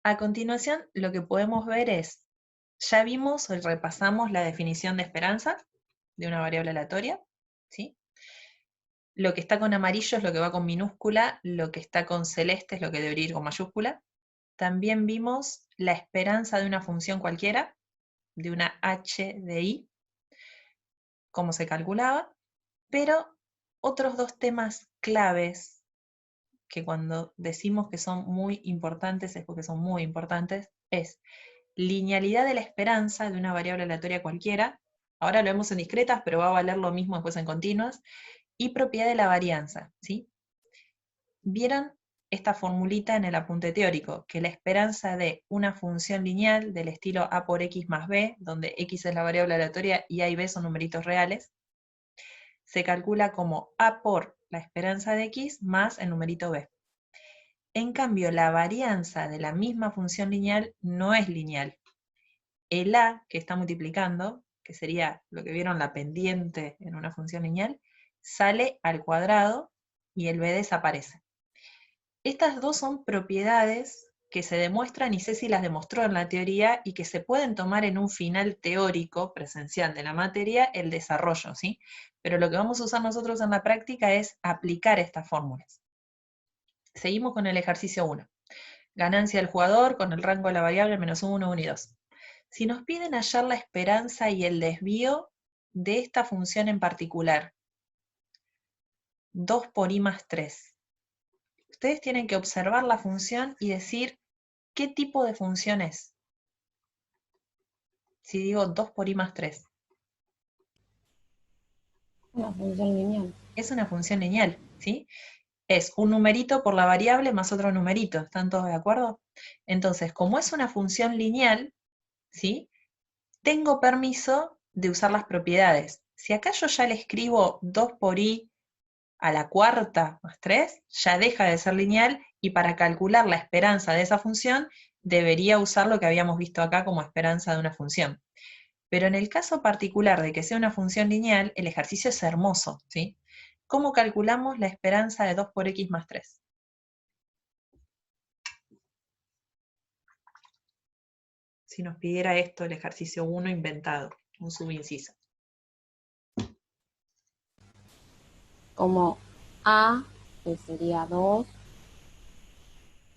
A continuación, lo que podemos ver es, ya vimos o repasamos la definición de esperanza de una variable aleatoria, ¿sí? Lo que está con amarillo es lo que va con minúscula, lo que está con celeste es lo que debería ir con mayúscula. También vimos la esperanza de una función cualquiera, de una h de i, cómo se calculaba, pero otros dos temas claves que cuando decimos que son muy importantes es porque son muy importantes, es linealidad de la esperanza de una variable aleatoria cualquiera, ahora lo vemos en discretas, pero va a valer lo mismo después en continuas, y propiedad de la varianza, ¿sí? ¿Vieron esta formulita en el apunte teórico? Que la esperanza de una función lineal del estilo a por x más b, donde x es la variable aleatoria y a y b son numeritos reales, se calcula como a por la esperanza de x más el numerito b. En cambio, la varianza de la misma función lineal no es lineal. El a que está multiplicando, que sería lo que vieron la pendiente en una función lineal, sale al cuadrado y el b desaparece. Estas dos son propiedades que se demuestran, y Ceci las demostró en la teoría, y que se pueden tomar en un final teórico presencial de la materia, el desarrollo, ¿sí? Pero lo que vamos a usar nosotros en la práctica es aplicar estas fórmulas. Seguimos con el ejercicio 1. Ganancia del jugador con el rango de la variable -1, 1 y 2. Si nos piden hallar la esperanza y el desvío de esta función en particular, 2 por i más 3, ustedes tienen que observar la función y decir qué tipo de función es. Si digo 2 por i más 3, Una función lineal. es una función lineal, ¿sí? Es un numerito por la variable más otro numerito, ¿están todos de acuerdo? Entonces, como es una función lineal, ¿sí? Tengo permiso de usar las propiedades. Si acá yo ya le escribo 2 por i a la cuarta más 3, ya deja de ser lineal, y para calcular la esperanza de esa función, debería usar lo que habíamos visto acá como esperanza de una función. Pero en el caso particular de que sea una función lineal, el ejercicio es hermoso, ¿sí? ¿Cómo calculamos la esperanza de 2 por x más 3? Si nos pidiera esto el ejercicio 1 inventado, un subinciso. Como A, que sería 2,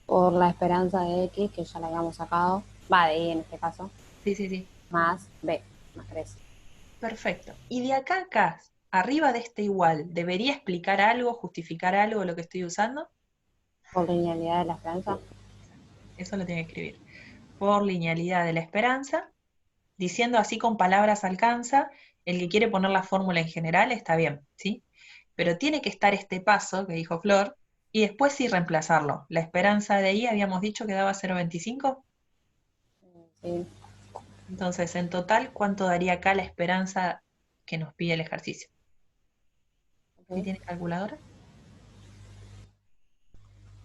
por la esperanza de X, que ya la habíamos sacado, va de Y en este caso, Sí, sí, sí. más B, más 3. Perfecto. Y de acá a acá, arriba de este igual, ¿debería explicar algo, justificar algo de lo que estoy usando? Por linealidad de la esperanza. Eso lo tiene que escribir. Por linealidad de la esperanza, diciendo así con palabras alcanza, el que quiere poner la fórmula en general está bien, ¿sí? Pero tiene que estar este paso que dijo Flor, y después sí reemplazarlo. La esperanza de I habíamos dicho que daba 0,25. Sí. Entonces, en total, ¿cuánto daría acá la esperanza que nos pide el ejercicio? ¿Sí Okay. tiene calculadora?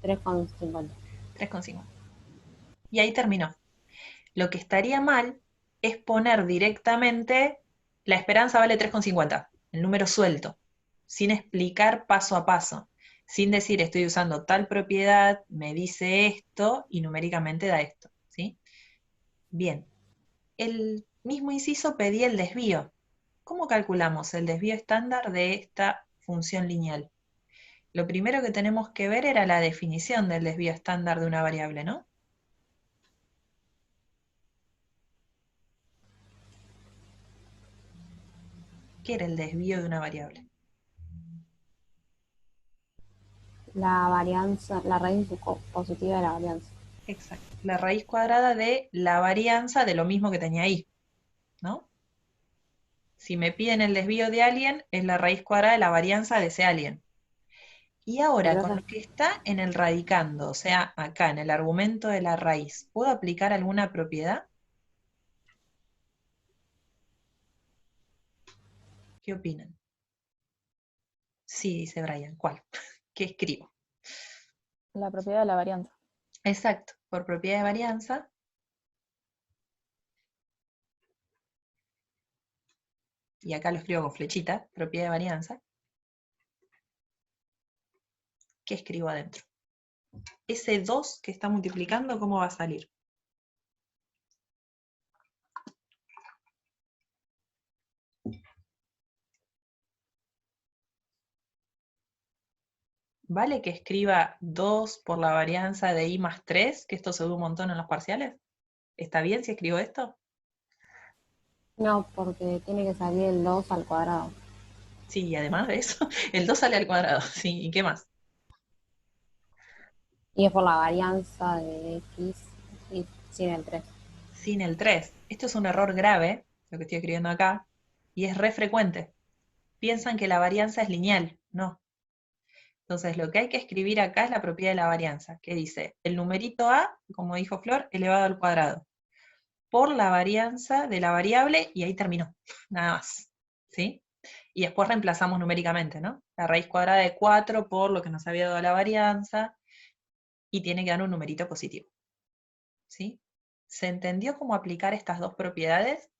3,50. 3,50. Y ahí terminó. Lo que estaría mal es poner directamente la esperanza vale 3,50, el número suelto, sin explicar paso a paso, sin decir estoy usando tal propiedad, me dice esto y numéricamente da esto, ¿sí? Bien, el mismo inciso pedía el desvío. ¿Cómo calculamos el desvío estándar de esta función lineal? Lo primero que tenemos que ver era la definición del desvío estándar de una variable, ¿no? ¿Qué era el desvío de una variable? La varianza, la raíz positiva de la varianza. Exacto, la raíz cuadrada de la varianza de lo mismo que tenía ahí, ¿no? Si me piden el desvío de alguien, es la raíz cuadrada de la varianza de ese alguien. Y ahora, Pero con esa, lo que está en el radicando, o sea, acá en el argumento de la raíz, ¿puedo aplicar alguna propiedad? ¿Qué opinan? Sí, dice Brian, ¿cuál? ¿Qué escribo? La propiedad de la varianza. Exacto, por propiedad de varianza, y acá lo escribo con flechita, propiedad de varianza, ¿qué escribo adentro? ese 2 que está multiplicando, ¿cómo va a salir? ¿Vale que escriba 2 por la varianza de i más 3, que esto se ve un montón en los parciales? ¿Está bien si escribo esto? No, porque tiene que salir el 2 al cuadrado. Sí, y además de eso, el 2 sale al cuadrado, sí, ¿y qué más? Y es por la varianza de x y sin el 3. Sin el 3. Esto es un error grave, lo que estoy escribiendo acá, y es re frecuente. Piensan que la varianza es lineal, no. Entonces, lo que hay que escribir acá es la propiedad de la varianza, que dice el numerito a, como dijo Flor, elevado al cuadrado, por la varianza de la variable, y ahí terminó, nada más, ¿sí? Y después reemplazamos numéricamente, ¿no? La raíz cuadrada de 4 por lo que nos había dado la varianza, y tiene que dar un numerito positivo, ¿sí? ¿Se entendió cómo aplicar estas dos propiedades?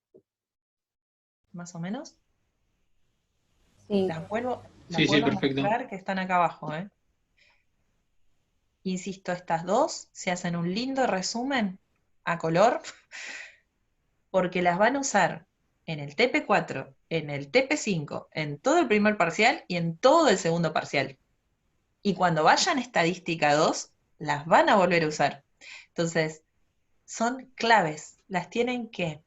Más o menos. Sí, Las vuelvo Sí, sí, a perfecto. mostrar que están acá abajo, ¿eh? Insisto, estas dos se hacen un lindo resumen a color porque las van a usar en el TP4, en el TP5, en todo el primer parcial y en todo el segundo parcial. Y cuando vayan a estadística 2, las van a volver a usar. Entonces, son claves, las tienen que...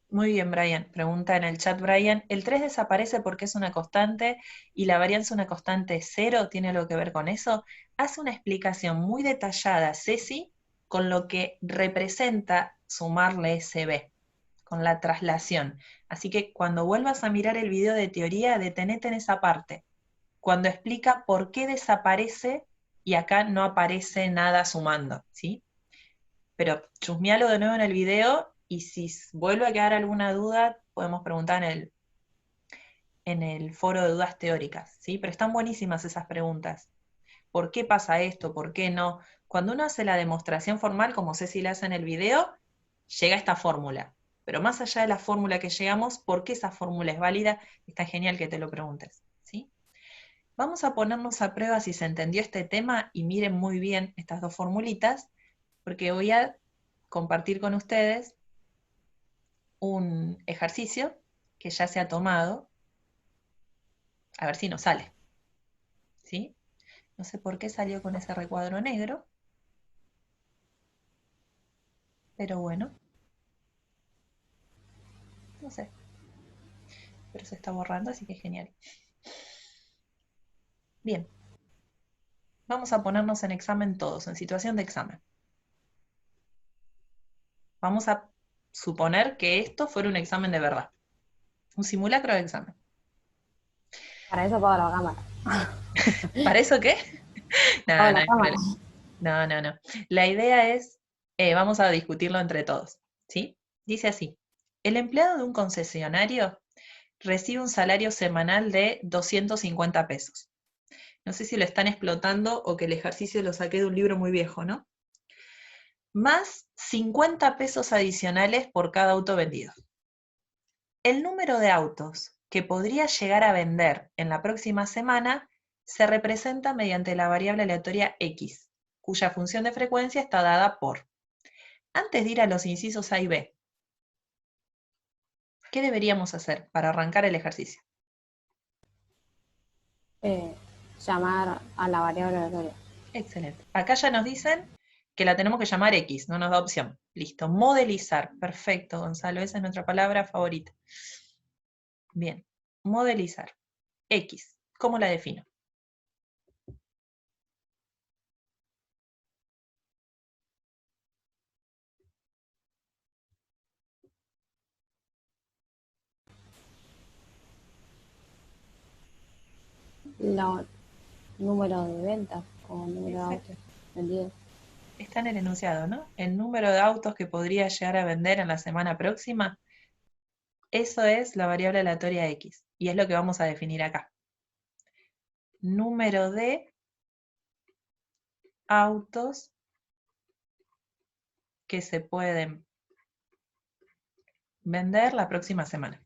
Muy bien, Brian. Pregunta en el chat, Brian. ¿El 3 desaparece porque es una constante y la varianza una constante 0? ¿Tiene algo que ver con eso? Hace una explicación muy detallada, Ceci, con lo que representa sumarle SB, con la traslación. Así que cuando vuelvas a mirar el video de teoría, detenete en esa parte, cuando explica por qué desaparece y acá no aparece nada sumando, ¿sí? Pero chusmealo de nuevo en el video y si vuelve a quedar alguna duda, podemos preguntar en el foro de dudas teóricas, ¿sí? Pero están buenísimas esas preguntas. ¿Por qué pasa esto? ¿Por qué no? Cuando uno hace la demostración formal, como Ceci le hace en el video, llega esta fórmula. Pero más allá de la fórmula que llegamos, ¿por qué esa fórmula es válida? Está genial que te lo preguntes, ¿sí? Vamos a ponernos a prueba si se entendió este tema y miren muy bien estas dos formulitas, porque voy a compartir con ustedes un ejercicio que ya se ha tomado, a ver si nos sale, ¿sí? No sé por qué salió con ese recuadro negro, pero bueno, no sé, pero se está borrando, así que genial. Bien, vamos a ponernos en examen todos, en situación de examen. Vamos a suponer que esto fuera un examen de verdad, un simulacro de examen. para eso apago la cámara. ¿Para eso qué? Apago Nada, la nada, cámara. no, no, no. La idea es, vamos a discutirlo entre todos, ¿sí? Dice así, el empleado de un concesionario recibe un salario semanal de 250 pesos. No sé si lo están explotando o que el ejercicio lo saqué de un libro muy viejo, ¿no? Más 50 pesos adicionales por cada auto vendido. El número de autos que podría llegar a vender en la próxima semana se representa mediante la variable aleatoria X, cuya función de frecuencia está dada por. Antes de ir a los incisos A y B, ¿qué deberíamos hacer para arrancar el ejercicio? Llamar a la variable aleatoria. Excelente. Acá ya nos dicen que la tenemos que llamar X, no nos da opción. Listo. Modelizar. Perfecto, Gonzalo. Esa es nuestra palabra favorita. Bien. Modelizar. X. ¿Cómo la defino? Los números de ventas o número de Exacto. autos vendidos. Está en el enunciado, ¿no? El número de autos que podría llegar a vender en la semana próxima, eso es la variable aleatoria X. Y es lo que vamos a definir acá. Número de autos que se pueden vender la próxima semana.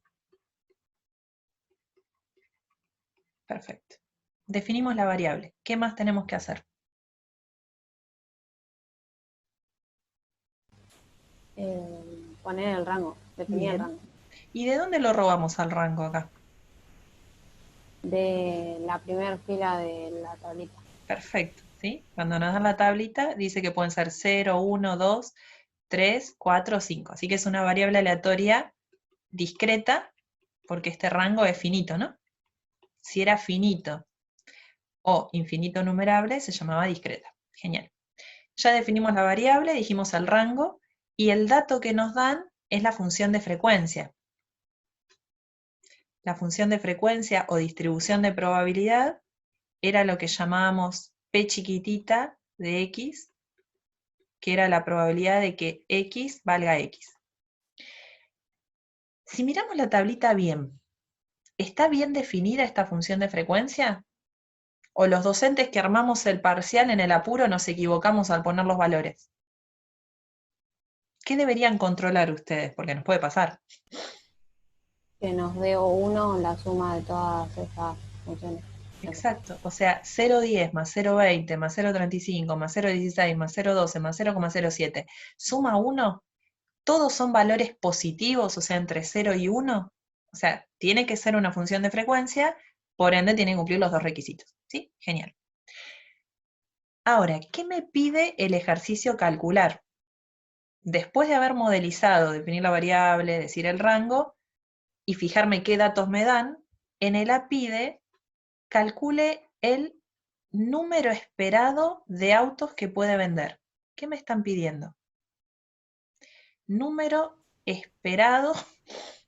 Perfecto. Definimos la variable. ¿Qué más tenemos que hacer? Poner el rango, definir el Bien. rango. ¿Y de dónde lo robamos al rango acá? De la primera fila de la tablita. Perfecto, ¿sí? Cuando nos dan la tablita, dice que pueden ser 0, 1, 2, 3, 4, 5. Así que es una variable aleatoria discreta, porque este rango es finito, ¿no? Si era finito o infinito numerable, se llamaba discreta. Genial. Ya definimos la variable, dijimos el rango, y el dato que nos dan es la función de frecuencia. La función de frecuencia o distribución de probabilidad era lo que llamábamos P chiquitita de X, que era la probabilidad de que X valga X. Si miramos la tablita bien, ¿está bien definida esta función de frecuencia? ¿O los docentes que armamos el parcial en el apuro nos equivocamos al poner los valores? ¿Qué deberían controlar ustedes? Porque nos puede pasar. Que nos dé 1 la suma de todas esas funciones. Exacto, o sea, 0,10 más 0,20 más 0,35 más 0,16 más 0,12 más 0,07, suma 1, todos son valores positivos, o sea, entre 0 y 1, o sea, tiene que ser una función de frecuencia, por ende tiene que cumplir los dos requisitos, ¿sí? Genial. Ahora, ¿qué me pide el ejercicio calcular? Después de haber modelizado, definir la variable, decir el rango, y fijarme qué datos me dan, en el A pide calcule el número esperado de autos que puede vender. ¿Qué me están pidiendo? Número esperado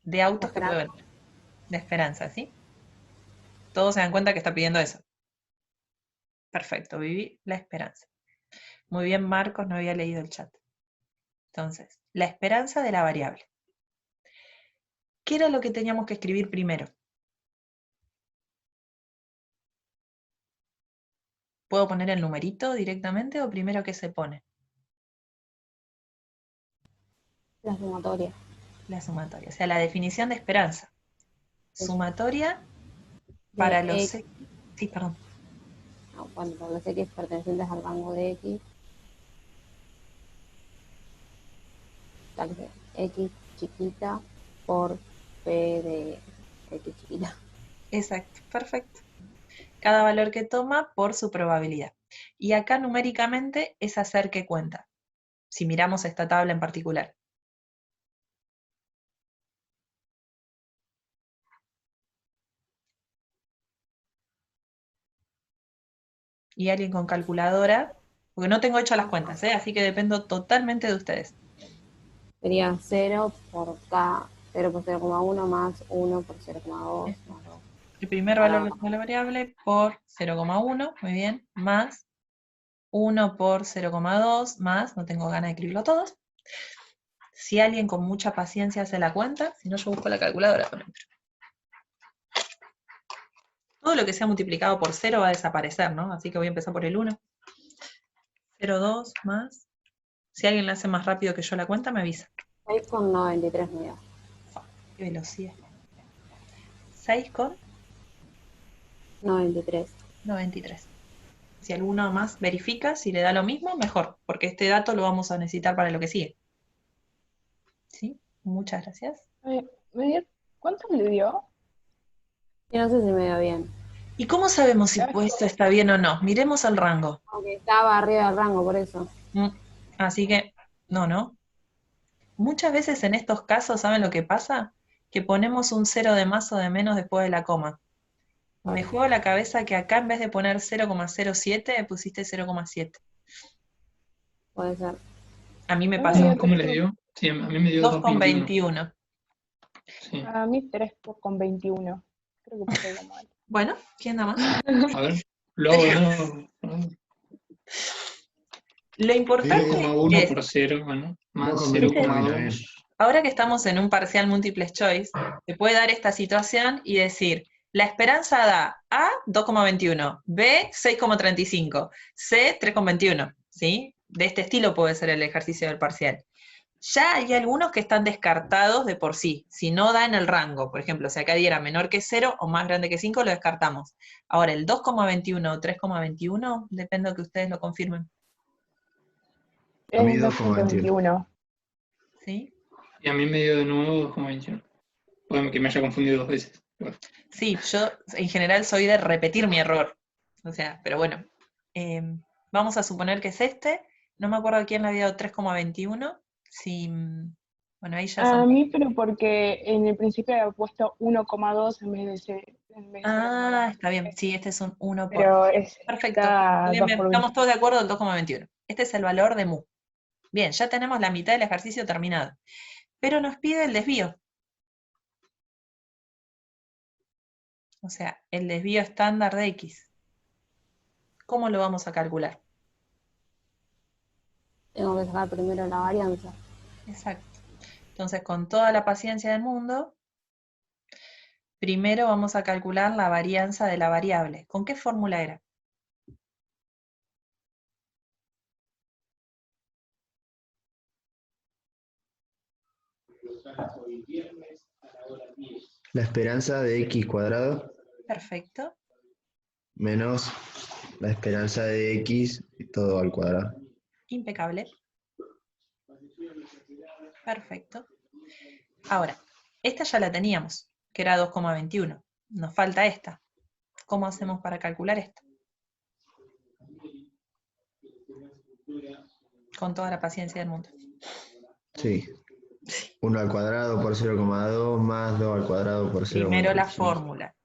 de autos que puede vender. De esperanza, ¿sí? Todos se dan cuenta que está pidiendo eso. Perfecto, viví la esperanza. Muy bien, Marcos, no había leído el chat. Entonces, la esperanza de la variable. ¿Qué era lo que teníamos que escribir primero? ¿Puedo poner el numerito directamente o primero qué se pone? La sumatoria. La sumatoria, o sea, la definición de esperanza. Sumatoria para los... X, Sí, perdón. bueno, para los X pertenecientes al rango de X, tal vez X chiquita por P de X chiquita. Exacto, perfecto. Cada valor que toma por su probabilidad. Y acá numéricamente es hacer qué cuenta, si miramos esta tabla en particular. Y alguien con calculadora, porque no tengo hechas las cuentas, así que dependo totalmente de ustedes. Sería 0 por K, 0 por 0,1 más 1 por 0,2 más 2. El primer valor de toda la variable por 0,1, muy bien, más 1 por 0,2, más, no tengo ganas de escribirlo todos. Si alguien con mucha paciencia hace la cuenta, si no yo busco la calculadora por ejemplo. Todo lo que sea multiplicado por 0 va a desaparecer, ¿no? Así que voy a empezar por el 1. 0,2 más. Si alguien la hace más rápido que yo la cuenta, me avisa. 6,93 me dio. Qué velocidad. 6 con 93. 93. Si alguno más verifica, si le da lo mismo, mejor, porque este dato lo vamos a necesitar para lo que sigue. ¿Sí? Muchas gracias. ¿Cuánto le dio? Y no sé si me dio bien. ¿Y cómo sabemos si esto está bien o no? Miremos el rango. Aunque estaba arriba del rango, por eso. Así que, no. Muchas veces en estos casos, ¿saben lo que pasa? Que ponemos un 0 de más o de menos después de la coma. Me juego la cabeza que acá en vez de poner 0,07 pusiste 0,7. Puede ser. A mí me pasa. ¿Cómo le dio? Sí, a mí me dio 2,21. Sí. A mí 3,21. Creo que puse algo mal. Bueno, ¿quién da más? A ver, lo hago de nuevo. Lo importante 0,1 es, por 0, bueno, más 0,2. ahora que estamos en un parcial múltiples choice, se puede dar esta situación y decir, la esperanza da A 2,21, B 6,35, C 3,21, ¿sí? De este estilo puede ser el ejercicio del parcial. Ya hay algunos que están descartados de por sí, si no da en el rango. Por ejemplo, si acá diera menor que 0 o más grande que 5, lo descartamos. Ahora, el 2,21 o 3,21, depende de que ustedes lo confirmen. A mí Es 2,21. 2,21. ¿Sí? Y a mí me dio de nuevo 2,21. Puede que me haya confundido 2 veces. Bueno, Sí, yo en general soy de repetir mi error. O sea, pero bueno. Vamos a suponer que es este. No me acuerdo quién le había dado 3,21. Si, bueno, ahí ya A son. mí, pero porque en el principio había puesto 1,2 en vez de 0,2. Está bien. Sí, este es un 1 por. Pero Perfecto. está Bien, 2 bien. por 1. Estamos todos de acuerdo del 2,21. Este es el valor de mu. Bien, ya tenemos la mitad del ejercicio terminado. Pero nos pide el desvío. O sea, el desvío estándar de X. ¿Cómo lo vamos a calcular? Tengo que sacar primero la varianza. Exacto. Entonces, con toda la paciencia del mundo, primero vamos a calcular la varianza de la variable. ¿Con qué fórmula era? La esperanza de x cuadrado Perfecto. menos la esperanza de x todo al cuadrado. Impecable. Perfecto. Ahora, esta ya la teníamos, que era 2,21. Nos falta esta. ¿Cómo hacemos para calcular esto? Con toda la paciencia del mundo. Sí. 1 al cuadrado por 0,2 más 2 al cuadrado por Primero la 0,25. fórmula.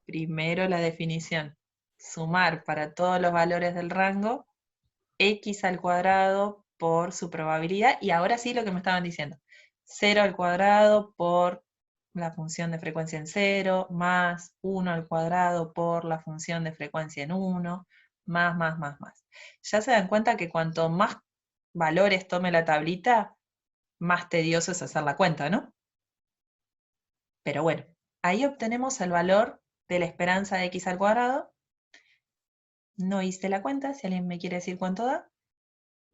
Primero la definición. Sumar para todos los valores del rango x al cuadrado por su probabilidad. Y ahora sí lo que me estaban diciendo. 0 al cuadrado por la función de frecuencia en 0, más 1 al cuadrado por la función de frecuencia en 1, más. Ya se dan cuenta que cuanto más valores tome la tablita, más tedioso es hacer la cuenta, ¿no? Pero bueno, ahí obtenemos el valor de la esperanza de x al cuadrado. No hice la cuenta, si alguien me quiere decir cuánto da.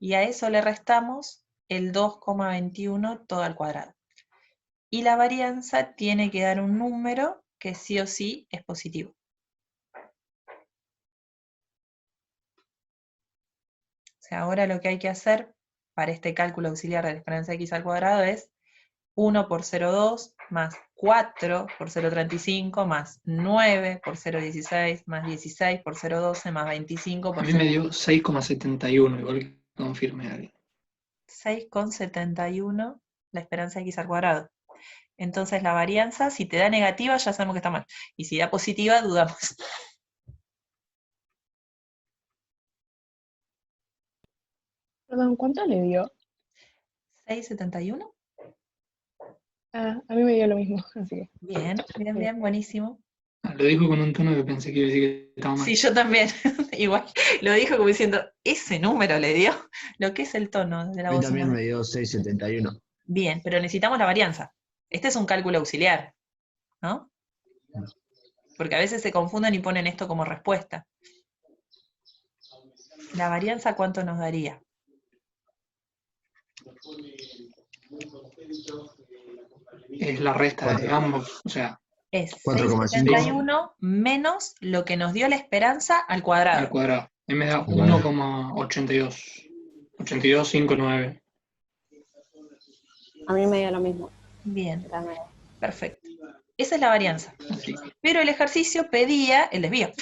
Y a eso le restamos el 2,21 todo al cuadrado. Y la varianza tiene que dar un número que sí o sí es positivo. O sea, ahora lo que hay que hacer para este cálculo auxiliar de la esperanza de x al cuadrado es 1 por 0,2 más 4 por 0,35 más 9 por 0,16 más 16 por 0,12 más 25 a por mí me dio 6,71, igual que confirme alguien. 6,71 la esperanza de x al cuadrado. Entonces la varianza, si te da negativa, ya sabemos que está mal. Y si da positiva, dudamos. Perdón, ¿cuánto le dio? 6,71. Ah, a mí me dio lo mismo, así que. Bien, buenísimo. Lo dijo con un tono que pensé que iba a decir que estaba mal. Sí, yo también. Igual lo dijo como diciendo, ese número le dio lo que es el tono de la A mí voz también humana. me dio 6,71. Bien, pero necesitamos la varianza. Este es un cálculo auxiliar, ¿no? Porque a veces se confunden y ponen esto como respuesta. ¿La varianza cuánto nos daría? Es la resta de 4. ambos, o sea, Es 4,5 6,71 menos lo que nos dio la esperanza al al cuadrado. cuadrado. A mí me da al cuadrado. 1,82. 82,59. A mí me dio lo mismo. Bien, También. perfecto. Esa es la varianza. Así que Pero el ejercicio pedía el desvío.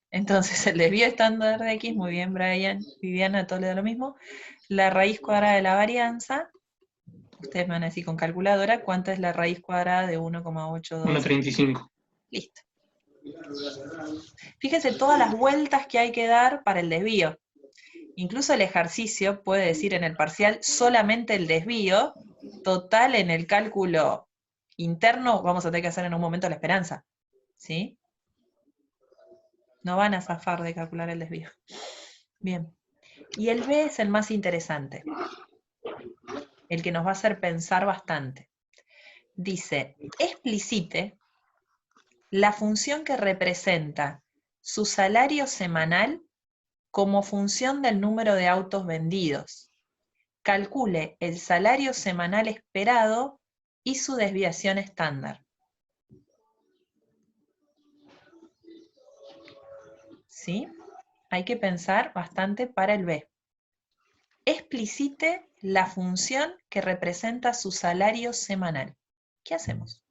Entonces, el desvío estándar de x, muy bien, Brian, Viviana, todo le da lo mismo. La raíz cuadrada de la varianza, ustedes me van a decir con calculadora, ¿cuánto es la raíz cuadrada de 1,82? 1,35. Listo. Fíjense todas las vueltas que hay que dar para el desvío. Incluso el ejercicio puede decir en el parcial solamente el desvío, total en el cálculo interno vamos a tener que hacer en un momento la esperanza. ¿Sí? No van a zafar de calcular el desvío. Bien. Y el B es el más interesante, el que nos va a hacer pensar bastante. Dice, explicite la función que representa su salario semanal como función del número de autos vendidos, calcule el salario semanal esperado y su desviación estándar. ¿Sí? Hay que pensar bastante para el B. Explicite la función que representa su salario semanal. ¿Qué hacemos?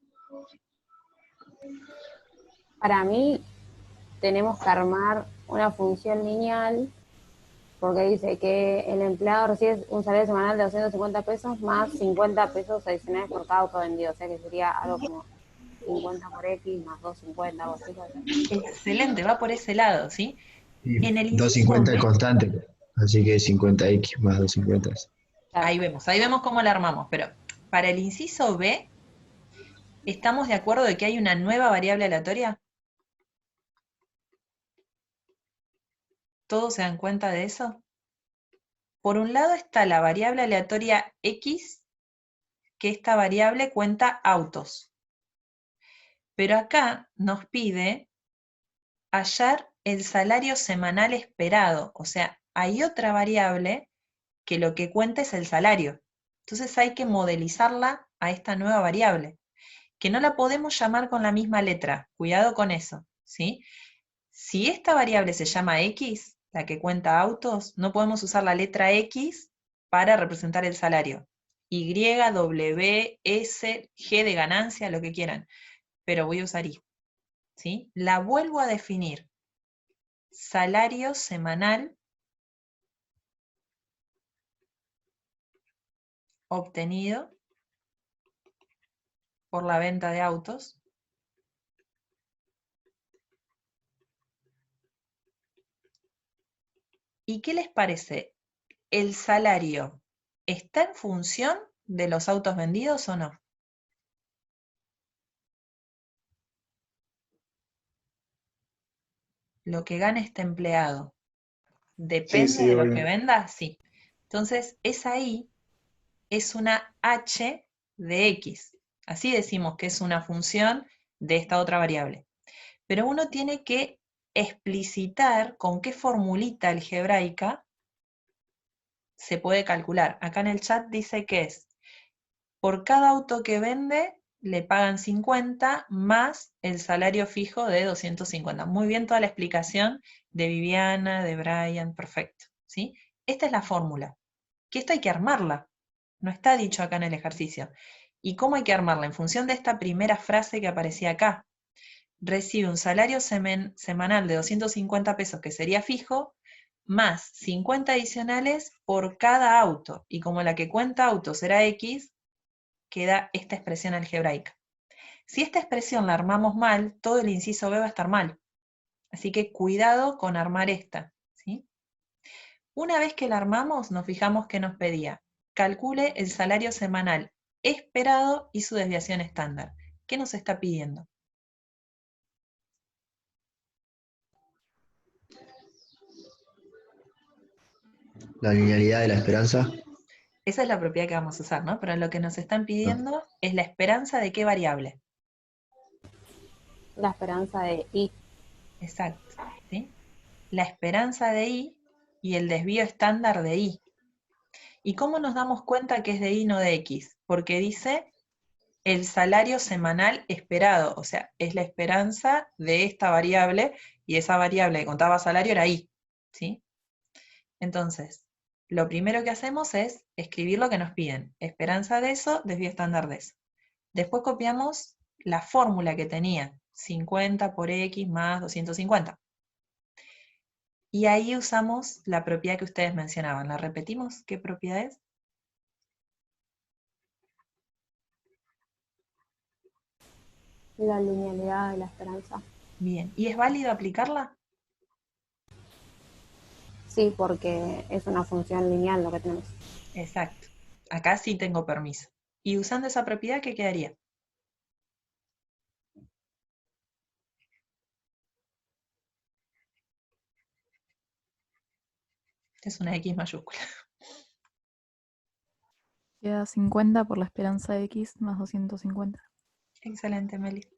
Para mí, tenemos que armar una función lineal, porque dice que el empleado recibe un salario semanal de 250 pesos más 50 pesos adicionales por cada auto vendido, o sea que sería algo como 50 por X más 250, algo así. Excelente, va por ese lado, ¿sí? Sí, En el inciso 250 B, es constante, así que 50x más 250. ahí vemos cómo la armamos, pero para el inciso B, ¿estamos de acuerdo de que hay una nueva variable aleatoria? ¿Todos se dan cuenta de eso? Por un lado está la variable aleatoria X, que esta variable cuenta autos. Pero acá nos pide hallar el salario semanal esperado, o sea, hay otra variable que lo que cuenta es el salario. Entonces hay que modelizarla a esta nueva variable, que no la podemos llamar con la misma letra, cuidado con eso, ¿sí? Si esta variable se llama X, la que cuenta autos, no podemos usar la letra X para representar el salario. Y, W, S, G de ganancia, lo que quieran, pero voy a usar I, ¿sí? La vuelvo a definir. Salario semanal obtenido por la venta de autos. ¿Y qué les parece? ¿El salario está en función de los autos vendidos o no? Lo que gana este empleado, ¿depende Sí, de lo que obvio. venda? Sí. Entonces, esa I es una H de X. Así decimos que es una función de esta otra variable. Pero uno tiene que explicitar con qué formulita algebraica se puede calcular. Acá en el chat dice que es, por cada auto que vende, le pagan 50 más el salario fijo de 250. Muy bien toda la explicación de Viviana, de Brian, perfecto, ¿sí? Esta es la fórmula, que esto hay que armarla, no está dicho acá en el ejercicio. ¿Y cómo hay que armarla? En función de esta primera frase que aparecía acá. Recibe un salario semanal de 250 pesos, que sería fijo, más 50 adicionales por cada auto. Y como la que cuenta autos era X, queda esta expresión algebraica. Si esta expresión la armamos mal, todo el inciso B va a estar mal. Así que cuidado con armar esta, ¿sí? Una vez que la armamos, nos fijamos que nos pedía. Calcule el salario semanal esperado y su desviación estándar. ¿Qué nos está pidiendo? La linealidad de la esperanza. Esa es la propiedad que vamos a usar, ¿no? Pero lo que nos están pidiendo es la esperanza de qué variable. La esperanza de I. Exacto, ¿sí? La esperanza de I y el desvío estándar de I. ¿Y cómo nos damos cuenta que es de I, no de X? Porque dice el salario semanal esperado, o sea, es la esperanza de esta variable, y esa variable que contaba salario era I, ¿sí? Entonces, lo primero que hacemos es escribir lo que nos piden. Esperanza de eso, desvío estándar de eso. Después copiamos la fórmula que tenía, 50 por X más 250. Y ahí usamos la propiedad que ustedes mencionaban. ¿La repetimos? ¿Qué propiedad es? La linealidad de la esperanza. Bien. ¿Y es válido aplicarla? Sí, porque es una función lineal lo que tenemos. Exacto. Acá sí tengo permiso. Y usando esa propiedad, ¿qué quedaría? Es una X mayúscula. Queda 50 por la esperanza de X más 250. Excelente, Meli.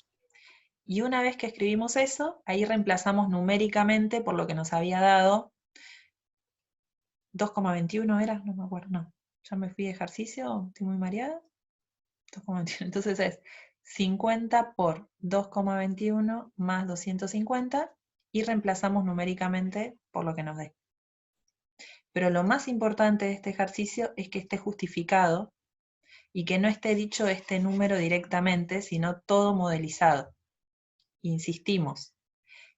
Y una vez que escribimos eso, ahí reemplazamos numéricamente por lo que nos había dado. 2,21 era, no me acuerdo, no. Ya me fui de ejercicio, estoy muy mareada. 2,21. Entonces es 50 por 2,21 más 250 y reemplazamos numéricamente por lo que nos dé. Pero lo más importante de este ejercicio es que esté justificado y que no esté dicho este número directamente, sino todo modelizado. Insistimos,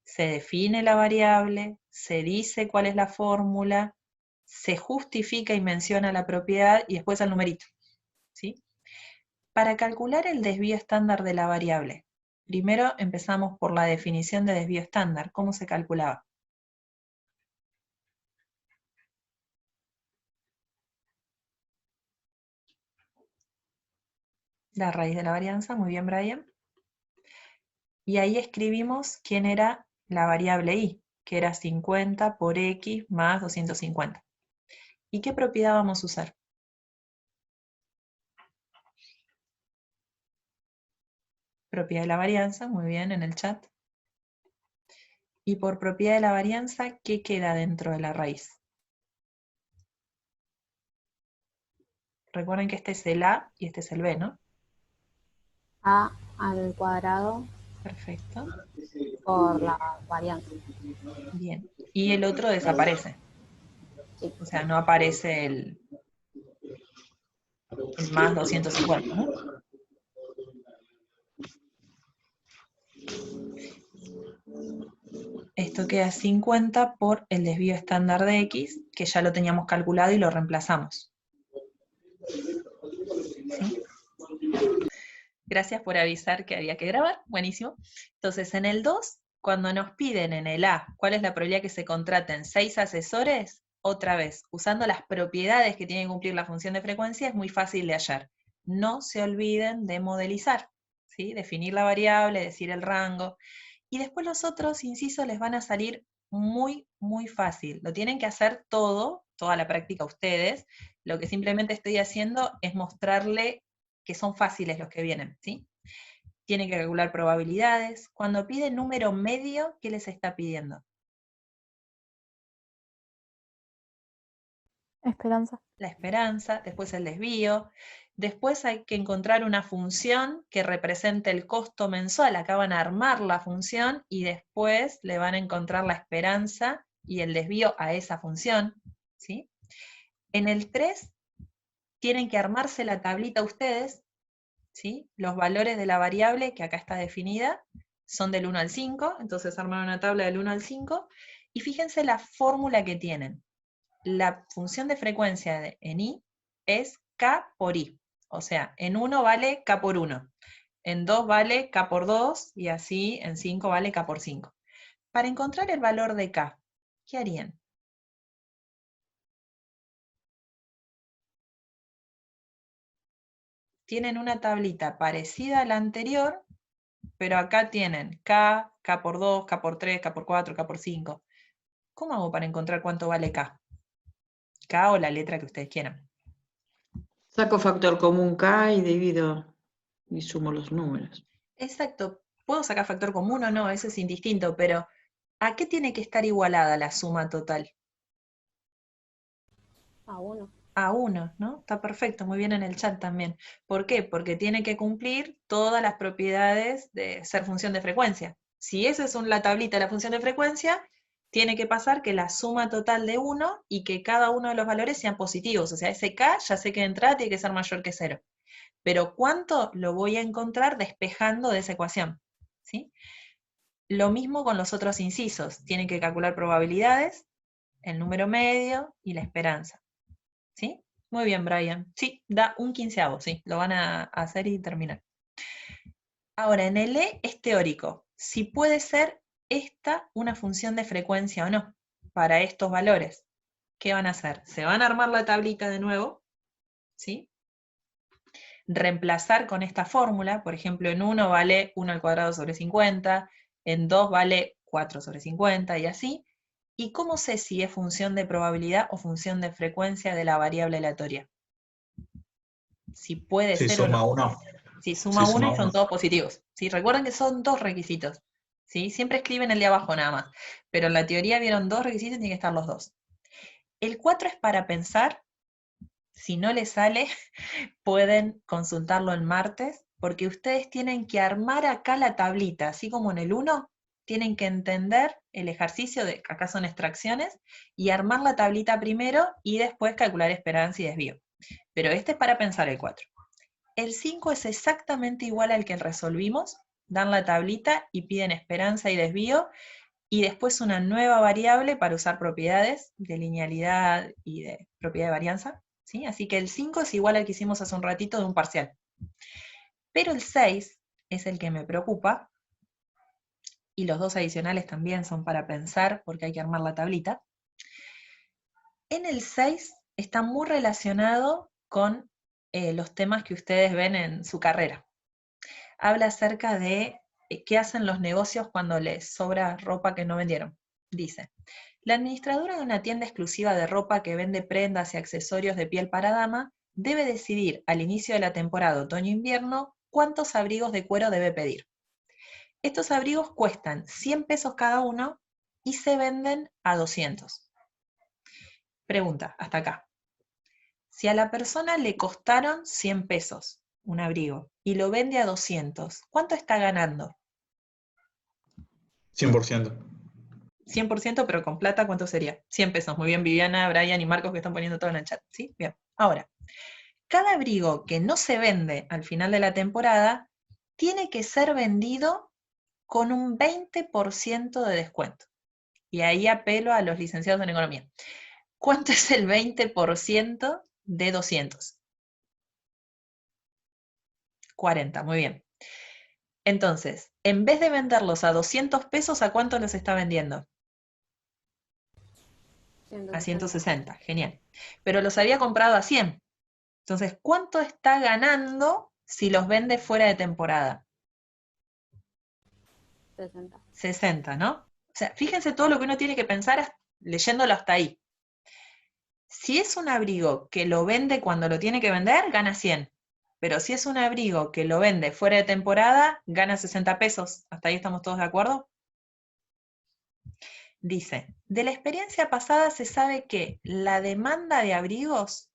se define la variable, se dice cuál es la fórmula, se justifica y menciona la propiedad y después el numerito, ¿sí? Para calcular el desvío estándar de la variable, primero empezamos por la definición de desvío estándar. ¿Cómo se calculaba? La raíz de la varianza, muy bien, Brian. Y ahí escribimos quién era la variable y, que era 50 por x más 250. ¿Y qué propiedad vamos a usar? Propiedad de la varianza, muy bien, en el chat. Y por propiedad de la varianza, ¿qué queda dentro de la raíz? Recuerden que este es el a y este es el b, ¿no? A al cuadrado Perfecto. por la varianza. Bien. Y el otro desaparece. Sí. O sea, no aparece el más 250, ¿no? Esto queda 50 por el desvío estándar de x, que ya lo teníamos calculado y lo reemplazamos. ¿Sí? Gracias por avisar que había que grabar, buenísimo. Entonces, en el 2, cuando nos piden en el A cuál es la probabilidad que se contraten 6 asesores, otra vez, usando las propiedades que tiene que cumplir la función de frecuencia, es muy fácil de hallar. No se olviden de modelizar, ¿sí? Definir la variable, decir el rango, y después los otros incisos les van a salir muy, muy fácil. Lo tienen que hacer todo, toda la práctica ustedes. Lo que simplemente estoy haciendo es mostrarle que son fáciles los que vienen, ¿sí? Tienen que calcular probabilidades. Cuando pide número medio, ¿qué les está pidiendo? Esperanza. La esperanza, después el desvío. Después hay que encontrar una función que represente el costo mensual. Acá van a armar la función y después le van a encontrar la esperanza y el desvío a esa función, ¿sí? En el 3 tienen que armarse la tablita ustedes, ¿sí? Los valores de la variable, que acá está definida, son del 1 al 5, entonces arman una tabla del 1 al 5, y fíjense la fórmula que tienen. La función de frecuencia en i es k por i, o sea, en 1 vale k por 1, en 2 vale k por 2, y así en 5 vale k por 5. Para encontrar el valor de k, ¿qué harían? Tienen una tablita parecida a la anterior, pero acá tienen K, K por 2, K por 3, K por 4, K por 5. ¿Cómo hago para encontrar cuánto vale K? K o la letra que ustedes quieran. Saco factor común K y divido y sumo los números. Exacto. ¿Puedo sacar factor común o no? Eso es indistinto, pero ¿a qué tiene que estar igualada la suma total? A 1. A 1, ¿no? Está perfecto, muy bien en el chat también. ¿Por qué? Porque tiene que cumplir todas las propiedades de ser función de frecuencia. Si esa es la tablita de la función de frecuencia, tiene que pasar que la suma total de 1 y que cada uno de los valores sean positivos. O sea, ese k ya sé que de entrada tiene que ser mayor que 0. Pero ¿cuánto lo voy a encontrar despejando de esa ecuación? ¿Sí? Lo mismo con los otros incisos. Tienen que calcular probabilidades, el número medio y la esperanza. ¿Sí? Muy bien, Brian. Sí, da un quinceavo, sí, lo van a hacer y terminar. Ahora, en el E es teórico. Si puede ser esta una función de frecuencia o no, para estos valores. ¿Qué van a hacer? Se van a armar la tablita de nuevo, ¿sí? Reemplazar con esta fórmula, por ejemplo, en 1 vale 1 al cuadrado sobre 50, en 2 vale 4 sobre 50, y así. ¿Y cómo sé si es función de probabilidad o función de frecuencia de la variable aleatoria? Si puede Si ser o suma no. uno. Si suma Si 1 suma y son uno. todos positivos. ¿Sí? Recuerden que son 2 requisitos. ¿Sí? Siempre escriben el de abajo nada más. Pero en la teoría vieron 2 requisitos y tienen que estar los 2. El 4 es para pensar Si no les sale, pueden consultarlo el martes, porque ustedes tienen que armar acá la tablita, así como en el 1, tienen que entender el ejercicio de, acá son extracciones, y armar la tablita primero y después calcular esperanza y desvío. Pero este es para pensar el 4. El 5 es exactamente igual al que resolvimos, dan la tablita y piden esperanza y desvío, y después una nueva variable para usar propiedades de linealidad y de propiedad de varianza, ¿sí? Así que el 5 es igual al que hicimos hace un ratito de un parcial. Pero el 6 es el que me preocupa, y los dos adicionales también son para pensar, porque hay que armar la tablita. En el 6 está muy relacionado con los temas que ustedes ven en su carrera. Habla acerca de qué hacen los negocios cuando les sobra ropa que no vendieron. Dice, la administradora de una tienda exclusiva de ropa que vende prendas y accesorios de piel para dama debe decidir al inicio de la temporada otoño-invierno cuántos abrigos de cuero debe pedir. Estos abrigos cuestan 100 pesos cada uno y se venden a 200. Pregunta, hasta acá. Si a la persona le costaron 100 pesos un abrigo y lo vende a 200, ¿cuánto está ganando? 100%. 100%, pero con plata, ¿cuánto sería? 100 pesos. Muy bien, Viviana, Brian y Marcos que están poniendo todo en el chat. ¿Sí? Bien. Ahora, cada abrigo que no se vende al final de la temporada tiene que ser vendido con un 20% de descuento. Y ahí apelo a los licenciados en economía. ¿Cuánto es el 20% de 200? 40, muy bien. Entonces, en vez de venderlos a 200 pesos, ¿a cuánto los está vendiendo? A 160, genial. Pero los había comprado a 100. Entonces, ¿cuánto está ganando si los vende fuera de temporada? 60. 60, ¿no? O sea, fíjense todo lo que uno tiene que pensar leyéndolo hasta ahí. Si es un abrigo que lo vende cuando lo tiene que vender, gana 100. Pero si es un abrigo que lo vende fuera de temporada, gana 60 pesos. ¿Hasta ahí estamos todos de acuerdo? Dice, de la experiencia pasada se sabe que la demanda de abrigos,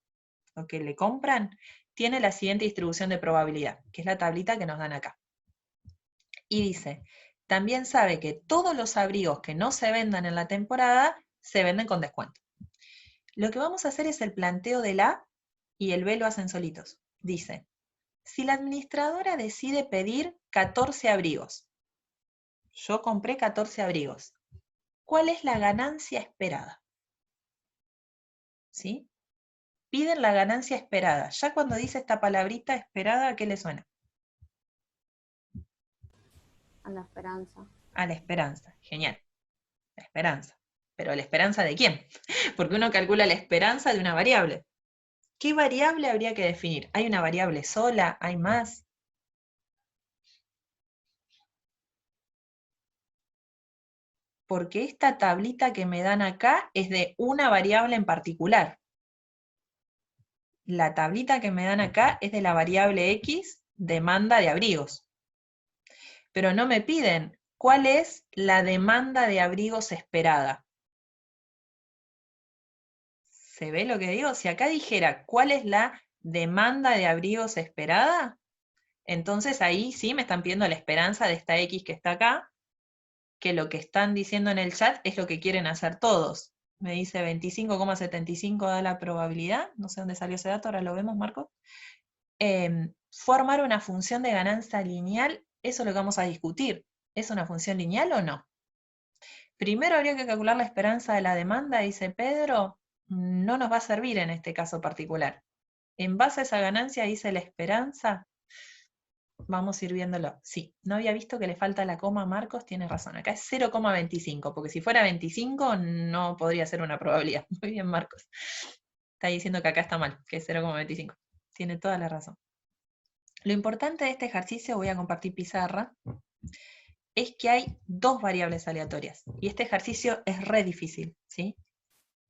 lo que le compran, tiene la siguiente distribución de probabilidad, que es la tablita que nos dan acá. Y dice, también sabe que todos los abrigos que no se vendan en la temporada se venden con descuento. Lo que vamos a hacer es el planteo del A y el B lo hacen solitos. Dice, si la administradora decide pedir 14 abrigos, yo compré 14 abrigos, ¿cuál es la ganancia esperada? ¿Sí? Piden la ganancia esperada. Ya cuando dice esta palabrita esperada, ¿a qué le suena? A la esperanza. A la esperanza. Genial. La esperanza. ¿Pero la esperanza de quién? Porque uno calcula la esperanza de una variable. ¿Qué variable habría que definir? ¿Hay una variable sola? ¿Hay más? Porque esta tablita que me dan acá es de una variable en particular. La tablita que me dan acá es de la variable X, demanda de abrigos. Pero no me piden cuál es la demanda de abrigos esperada. ¿Se ve lo que digo? Si acá dijera cuál es la demanda de abrigos esperada, entonces ahí sí me están pidiendo la esperanza de esta X que está acá, que lo que están diciendo en el chat es lo que quieren hacer todos. Me dice 25,75 da la probabilidad, no sé dónde salió ese dato, ahora lo vemos, Marcos. Formar una función de ganancia lineal, eso es lo que vamos a discutir. ¿Es una función lineal o no? Primero habría que calcular la esperanza de la demanda, dice Pedro, no nos va a servir en este caso particular. En base a esa ganancia dice la esperanza, vamos a ir viéndolo. Sí, no había visto que le falta la coma a Marcos, tiene razón, acá es 0,25, porque si fuera 25 no podría ser una probabilidad. Muy bien, Marcos. Está diciendo que acá está mal, que es 0,25. Tiene toda la razón. Lo importante de este ejercicio, voy a compartir pizarra, es que hay dos variables aleatorias. Y este ejercicio es re difícil, ¿sí?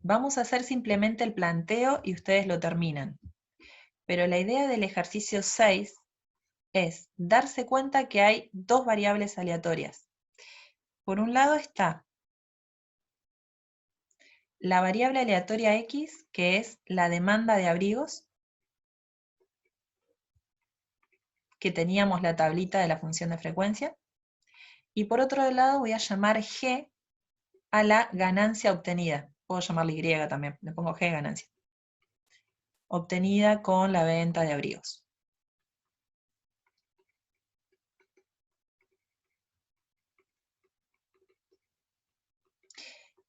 Vamos a hacer simplemente el planteo y ustedes lo terminan. Pero la idea del ejercicio 6 es darse cuenta que hay dos variables aleatorias. Por un lado está la variable aleatoria X, que es la demanda de abrigos, que teníamos la tablita de la función de frecuencia, y por otro lado voy a llamar G a la ganancia obtenida. Puedo llamarle Y también, le pongo G de ganancia. Obtenida con la venta de abrigos.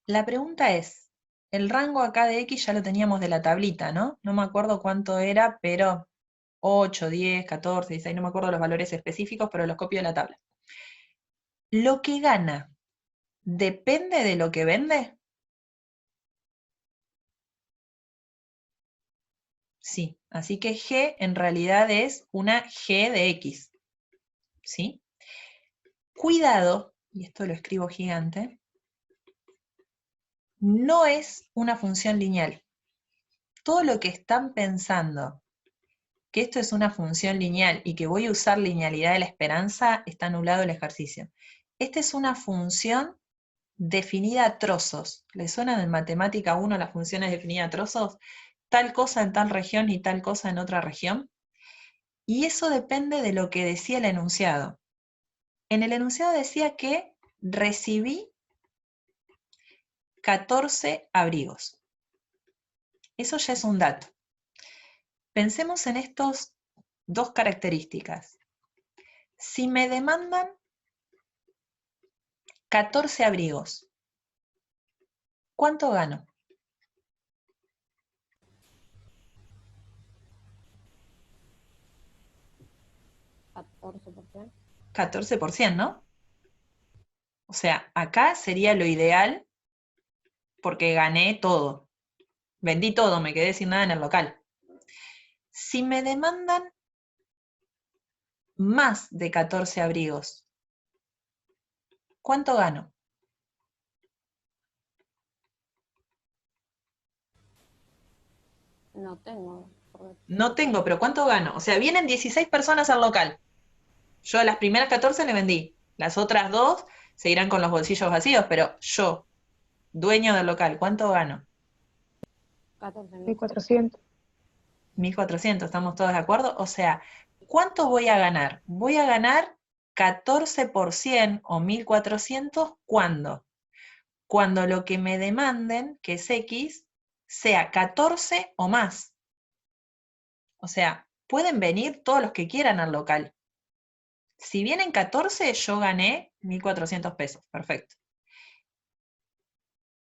La pregunta es, el rango acá de X ya lo teníamos de la tablita, ¿no? No me acuerdo cuánto era, pero 8, 10, 14, 16, no me acuerdo los valores específicos, pero los copio de la tabla. ¿Lo que gana depende de lo que vende? Sí, así que G en realidad es una G de X, ¿sí? Cuidado, y esto lo escribo gigante, no es una función lineal. Todo lo que están pensando que esto es una función lineal y que voy a usar linealidad de la esperanza, está anulado el ejercicio. Esta es una función definida a trozos. ¿Les suenan en matemática 1 las funciones definidas a trozos? Tal cosa en tal región y tal cosa en otra región. Y eso depende de lo que decía el enunciado. En el enunciado decía que recibí 14 abrigos. Eso ya es un dato. Pensemos en estas dos características. Si me demandan 14 abrigos, ¿cuánto gano? 14%. 14%, ¿no? O sea, acá sería lo ideal porque gané todo. Vendí todo, me quedé sin nada en el local. Si me demandan más de 14 abrigos, ¿cuánto gano? No tengo. No tengo, pero ¿cuánto gano? O sea, vienen 16 personas al local. Yo a las primeras 14 le vendí. Las otras 2 se irán con los bolsillos vacíos, pero yo, dueño del local, ¿cuánto gano? 14.000. 1.400. 1.400, ¿estamos todos de acuerdo? O sea, ¿cuánto voy a ganar? Voy a ganar 14% o 1.400, ¿cuándo? Cuando lo que me demanden, que es X, sea 14 o más. O sea, pueden venir todos los que quieran al local. Si vienen 14, yo gané 1.400 pesos, perfecto.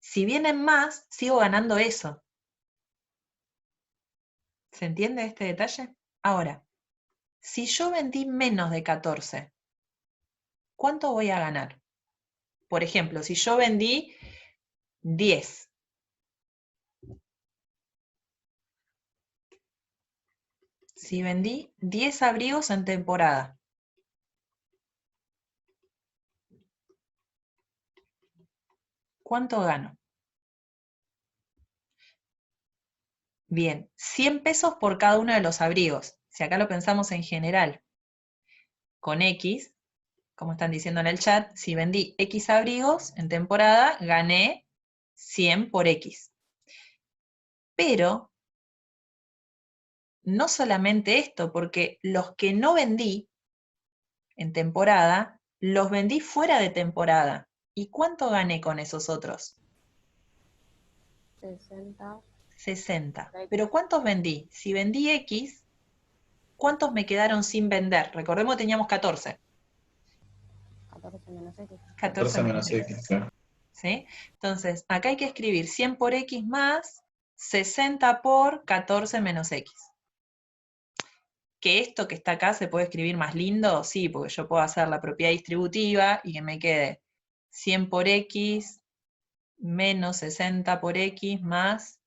Si vienen más, sigo ganando eso. ¿Se entiende este detalle? Ahora, si yo vendí menos de 14, ¿cuánto voy a ganar? Por ejemplo, si yo vendí 10. Si vendí 10 abrigos en temporada. ¿Cuánto gano? Bien, 100 pesos por cada uno de los abrigos. Si acá lo pensamos en general, con X, como están diciendo en el chat, si vendí X abrigos en temporada, gané 100 por X. Pero, no solamente esto, porque los que no vendí en temporada, los vendí fuera de temporada. ¿Y cuánto gané con esos otros? 60. 60. ¿Pero cuántos vendí? Si vendí X, ¿cuántos me quedaron sin vender? Recordemos que teníamos 14. 14 menos X. 14 menos X, X. claro. ¿Sí? Entonces, acá hay que escribir 100 por X más 60 por 14 menos X. ¿Que esto que está acá se puede escribir más lindo? Sí, porque yo puedo hacer la propiedad distributiva y que me quede 100 por X menos 60 por X más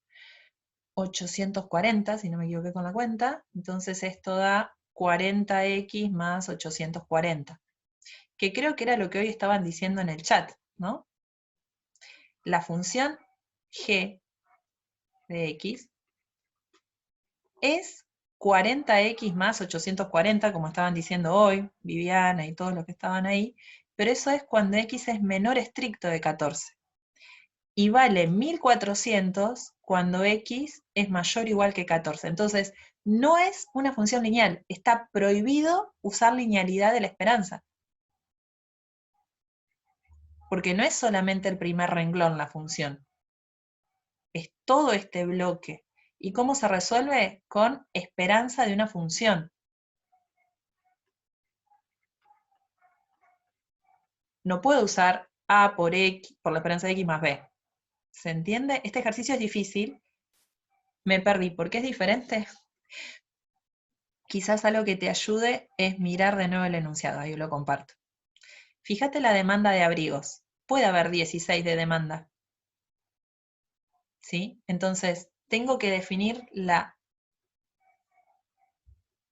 840, si no me equivoqué con la cuenta. Entonces esto da 40X más 840. Que creo que era lo que hoy estaban diciendo en el chat, ¿no? La función g de x es 40x más 840, como estaban diciendo hoy, Viviana y todos los que estaban ahí, pero eso es cuando x es menor estricto de 14. y vale 1400 cuando x es mayor o igual que 14. Entonces, no es una función lineal, está prohibido usar linealidad de la esperanza. Porque no es solamente el primer renglón la función, es todo este bloque. ¿Y cómo se resuelve? Con esperanza de una función. No puedo usar A por X, por la esperanza de X más B. ¿Se entiende? Este ejercicio es difícil. Me perdí. ¿Por qué es diferente? Quizás algo que te ayude es mirar de nuevo el enunciado. Ahí lo comparto. Fíjate la demanda de abrigos. Puede haber 16 de demanda. ¿Sí? Entonces, tengo que definir la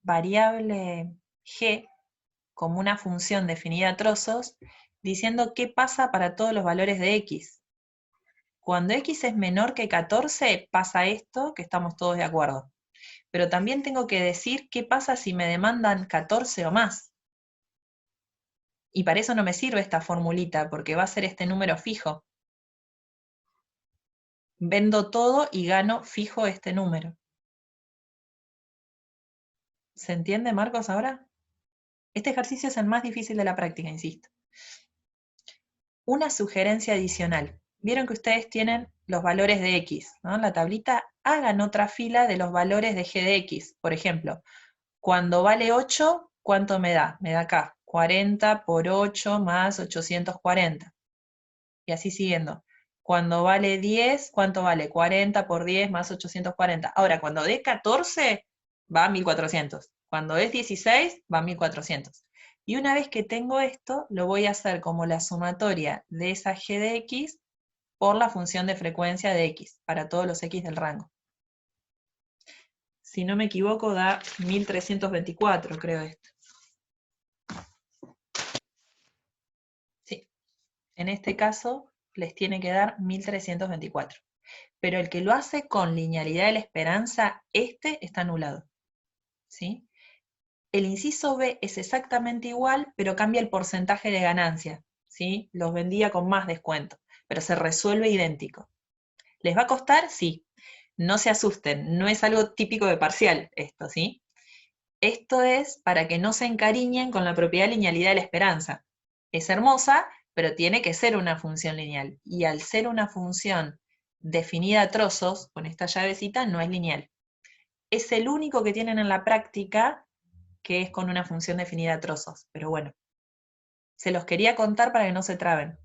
variable g como una función definida a trozos, diciendo qué pasa para todos los valores de x. Cuando x es menor que 14, pasa esto, que estamos todos de acuerdo. Pero también tengo que decir qué pasa si me demandan 14 o más. Y para eso no me sirve esta formulita, porque va a ser este número fijo. Vendo todo y gano fijo este número. ¿Se entiende, Marcos, ahora? Este ejercicio es el más difícil de la práctica, insisto. Una sugerencia adicional. Vieron que ustedes tienen los valores de x, ¿no? En la tablita, hagan otra fila de los valores de g de x. Por ejemplo, cuando vale 8, ¿cuánto me da? Me da acá, 40 por 8 más 840. Y así siguiendo. Cuando vale 10, ¿cuánto vale? 40 por 10 más 840. Ahora, cuando dé 14, va a 1400. Cuando es 16, va a 1400. Y una vez que tengo esto, lo voy a hacer como la sumatoria de esa g de x por la función de frecuencia de x, para todos los x del rango. Si no me equivoco, da 1324, creo esto. Sí, en este caso les tiene que dar 1324. Pero el que lo hace con linealidad de la esperanza, este está anulado. ¿Sí? El inciso B es exactamente igual, pero cambia el porcentaje de ganancia. ¿Sí? Los vendía con más descuento, pero se resuelve idéntico. ¿Les va a costar? Sí. No se asusten, no es algo típico de parcial esto, ¿sí? Esto es para que no se encariñen con la propiedad de linealidad de la esperanza. Es hermosa, pero tiene que ser una función lineal. Y al ser una función definida a trozos, con esta llavecita, no es lineal. Es el único que tienen en la práctica que es con una función definida a trozos. Pero bueno, se los quería contar para que no se traben.